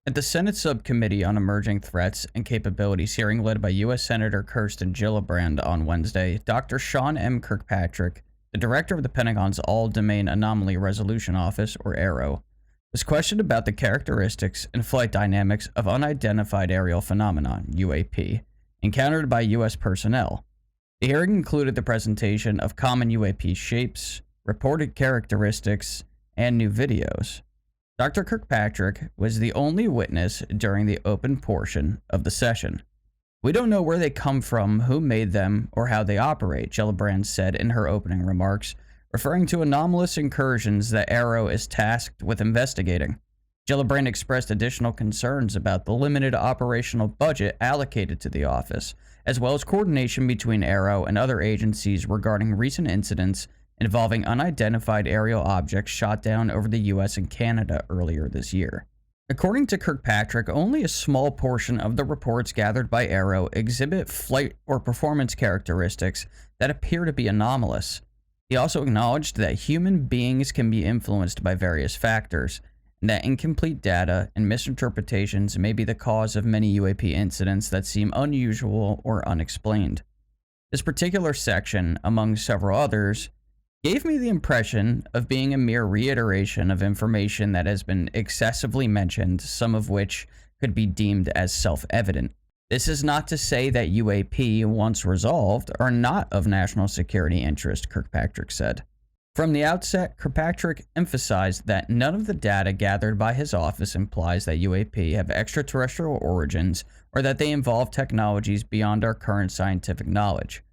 At the Senate Subcommittee on Emerging Threats and Capabilities hearing led by U.S. Senator Kirsten Gillibrand on Wednesday, Dr. Sean M. Kirkpatrick, the director of the Pentagon's All-Domain Anomaly Resolution Office, or AARO, was questioned about the characteristics and flight dynamics of unidentified aerial phenomenon, UAP, encountered by U.S. personnel. The hearing included the presentation of common UAP shapes, reported characteristics, and new videos. Dr. Kirkpatrick was the only witness during the open portion of the session. "We don't know where they come from, who made them, or how they operate," Gillibrand said in her opening remarks, referring to anomalous incursions that AARO is tasked with investigating. Gillibrand expressed additional concerns about the limited operational budget allocated to the office, as well as coordination between AARO and other agencies regarding recent incidents involving unidentified aerial objects shot down over the U.S. and Canada earlier this year. According to Kirkpatrick, only a small portion of the reports gathered by AARO exhibit flight or performance characteristics that appear to be anomalous. He also acknowledged that human beings can be influenced by various factors, and that incomplete data and misinterpretations may be the cause of many UAP incidents that seem unusual or unexplained. This particular section, among several others, gave me the impression of being a mere reiteration of information that has been excessively mentioned, some of which could be deemed as self-evident. This is not to say that UAP, once resolved, are not of national security interest, Kirkpatrick said. From the outset, Kirkpatrick emphasized that none of the data gathered by his office implies that UAP have extraterrestrial origins or that they involve technologies beyond our current scientific knowledge.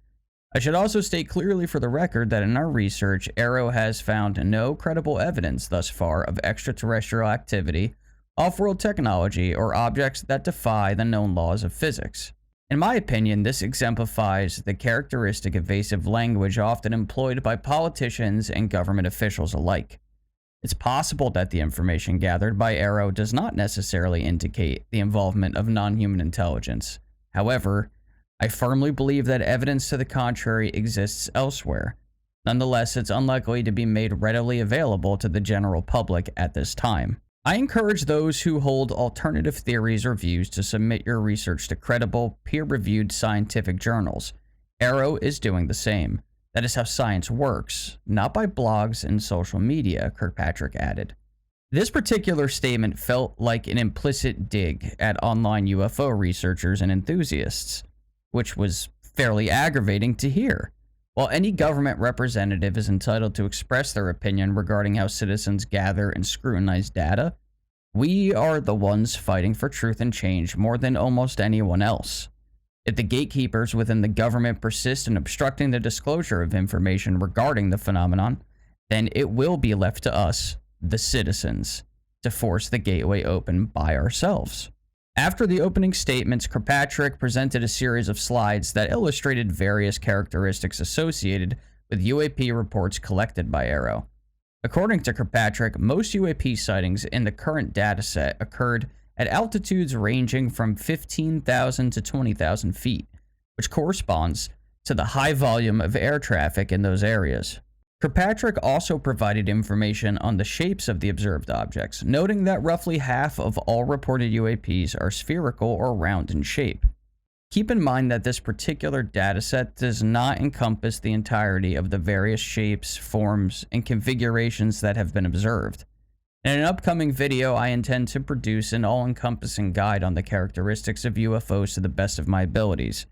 I should also state clearly for the record that in our research, AARO has found no credible evidence thus far of extraterrestrial activity, off-world technology, or objects that defy the known laws of physics. In my opinion, this exemplifies the characteristic evasive language often employed by politicians and government officials alike. It's possible that the information gathered by AARO does not necessarily indicate the involvement of non-human intelligence. However, I firmly believe that evidence to the contrary exists elsewhere. Nonetheless, it's unlikely to be made readily available to the general public at this time. I encourage those who hold alternative theories or views to submit your research to credible, peer-reviewed scientific journals. AARO is doing the same. That is how science works, not by blogs and social media, Kirkpatrick added. This particular statement felt like an implicit dig at online UFO researchers and enthusiasts, which was fairly aggravating to hear. While any government representative is entitled to express their opinion regarding how citizens gather and scrutinize data, we are the ones fighting for truth and change more than almost anyone else. If the gatekeepers within the government persist in obstructing the disclosure of information regarding the phenomenon, then it will be left to us, the citizens, to force the gateway open by ourselves. After the opening statements, Kirkpatrick presented a series of slides that illustrated various characteristics associated with UAP reports collected by AARO. According to Kirkpatrick, most UAP sightings in the current dataset occurred at altitudes ranging from 15,000 to 20,000 feet, which corresponds to the high volume of air traffic in those areas. Kirkpatrick also provided information on the shapes of the observed objects, noting that roughly half of all reported UAPs are spherical or round in shape. Keep in mind that this particular dataset does not encompass the entirety of the various shapes, forms, and configurations that have been observed. In an upcoming video, I intend to produce an all-encompassing guide on the characteristics of UFOs to the best of my abilities.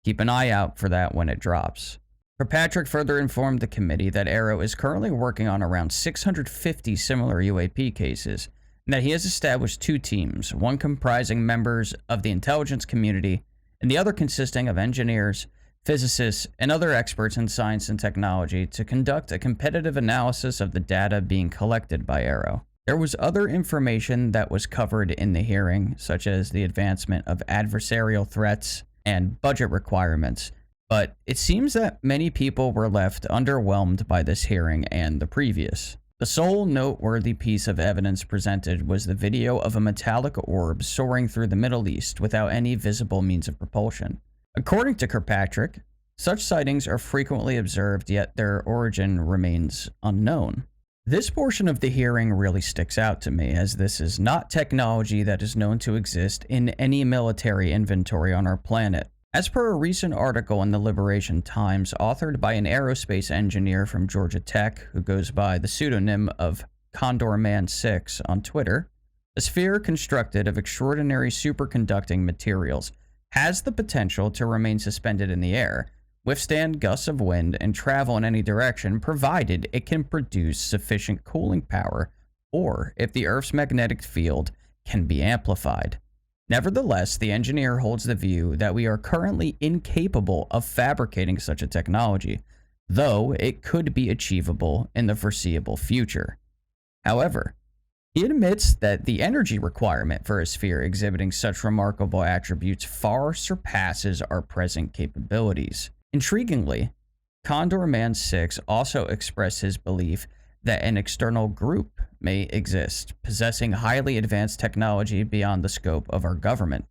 Keep an eye out for that when it drops. Kirkpatrick further informed the committee that AARO is currently working on around 650 similar UAP cases, and that he has established two teams, one comprising members of the intelligence community, and the other consisting of engineers, physicists, and other experts in science and technology to conduct a competitive analysis of the data being collected by AARO. There was other information that was covered in the hearing, such as the advancement of adversarial threats and budget requirements, but it seems that many people were left underwhelmed by this hearing and the previous. The sole noteworthy piece of evidence presented was the video of a metallic orb soaring through the Middle East without any visible means of propulsion. According to Kirkpatrick, such sightings are frequently observed, yet their origin remains unknown. This portion of the hearing really sticks out to me, as this is not technology that is known to exist in any military inventory on our planet. As per a recent article in the Liberation Times, authored by an aerospace engineer from Georgia Tech who goes by the pseudonym of Condor Man 6 on Twitter, a sphere constructed of extraordinary superconducting materials has the potential to remain suspended in the air, withstand gusts of wind, and travel in any direction provided it can produce sufficient cooling power, or if the Earth's magnetic field can be amplified. Nevertheless, the engineer holds the view that we are currently incapable of fabricating such a technology, though it could be achievable in the foreseeable future. However, he admits that the energy requirement for a sphere exhibiting such remarkable attributes far surpasses our present capabilities. Intriguingly, Condor Man 6 also expressed his belief that an external group may exist, possessing highly advanced technology beyond the scope of our government,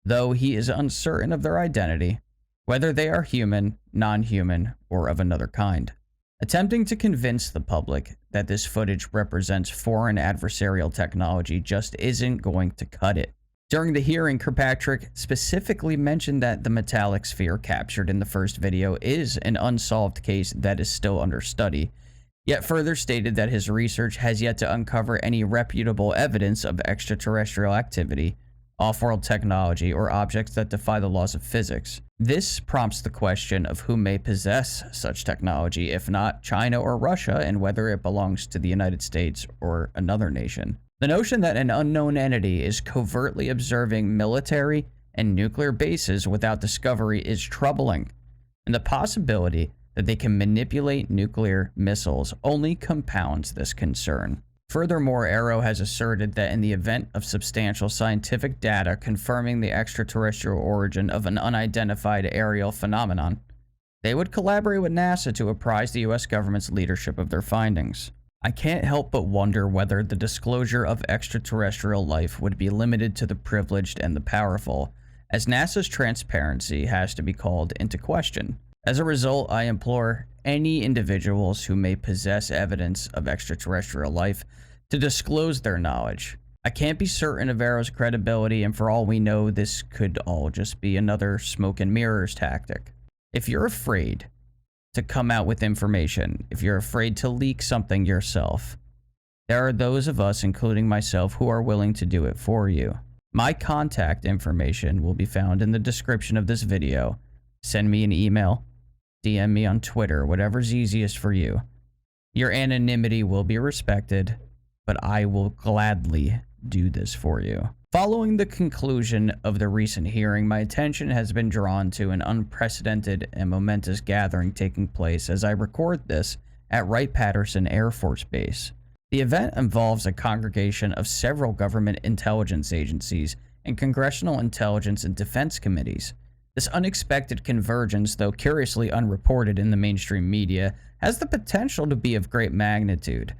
though he is uncertain of their identity, whether they are human, non-human, or of another kind. Attempting to convince the public that this footage represents foreign adversarial technology just isn't going to cut it. During the hearing, Kirkpatrick specifically mentioned that the metallic sphere captured in the first video is an unsolved case that is still under study, yet further stated that his research has yet to uncover any reputable evidence of extraterrestrial activity, off-world technology, or objects that defy the laws of physics. This prompts the question of who may possess such technology, if not China or Russia, and whether it belongs to the United States or another nation. The notion that an unknown entity is covertly observing military and nuclear bases without discovery is troubling, and the possibility that they can manipulate nuclear missiles only compounds this concern. Furthermore, Arrow has asserted that in the event of substantial scientific data confirming the extraterrestrial origin of an unidentified aerial phenomenon, they would collaborate with NASA to apprise the US government's leadership of their findings. I can't help but wonder whether the disclosure of extraterrestrial life would be limited to the privileged and the powerful, as NASA's transparency has to be called into question. As a result, I implore any individuals who may possess evidence of extraterrestrial life to disclose their knowledge. I can't be certain of Arrow's credibility, and for all we know, this could all just be another smoke and mirrors tactic. If you're afraid to come out with information, if you're afraid to leak something yourself, there are those of us, including myself, who are willing to do it for you. My contact information will be found in the description of this video. Send me an email, DM me on Twitter, whatever's easiest for you. Your anonymity will be respected, but I will gladly do this for you. Following the conclusion of the recent hearing, my attention has been drawn to an unprecedented and momentous gathering taking place as I record this at Wright-Patterson Air Force Base. The event involves a congregation of several government intelligence agencies and congressional intelligence and defense committees. This unexpected convergence, though curiously unreported in the mainstream media, has the potential to be of great magnitude.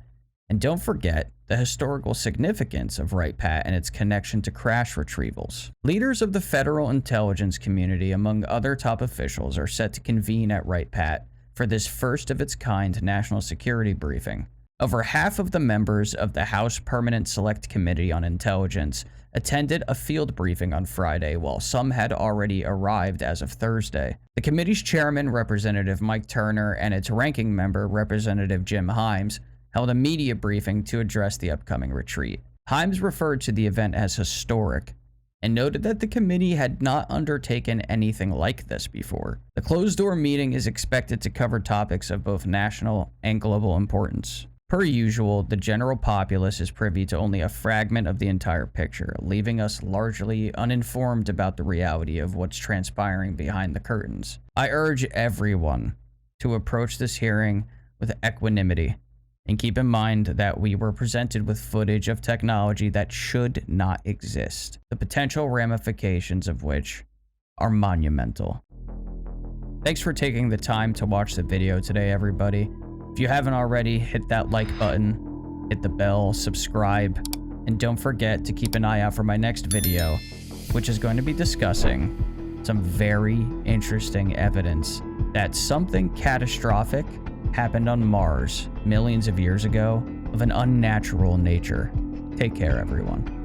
And don't forget the historical significance of Wright-Pat and its connection to crash retrievals. Leaders of the federal intelligence community, among other top officials, are set to convene at Wright-Pat for this first-of-its-kind national security briefing. Over half of the members of the House Permanent Select Committee on Intelligence attended a field briefing on Friday, while some had already arrived as of Thursday. The committee's chairman, Representative Mike Turner, and its ranking member, Representative Jim Himes, held a media briefing to address the upcoming retreat. Himes referred to the event as historic and noted that the committee had not undertaken anything like this before. The closed-door meeting is expected to cover topics of both national and global importance. Per usual, the general populace is privy to only a fragment of the entire picture, leaving us largely uninformed about the reality of what's transpiring behind the curtains. I urge everyone to approach this hearing with equanimity, and keep in mind that we were presented with footage of technology that should not exist, the potential ramifications of which are monumental. Thanks for taking the time to watch the video today, everybody. If you haven't already, hit that like button, hit the bell, subscribe, and don't forget to keep an eye out for my next video, which is going to be discussing some very interesting evidence that something catastrophic happened on Mars millions of years ago of an unnatural nature. Take care, everyone.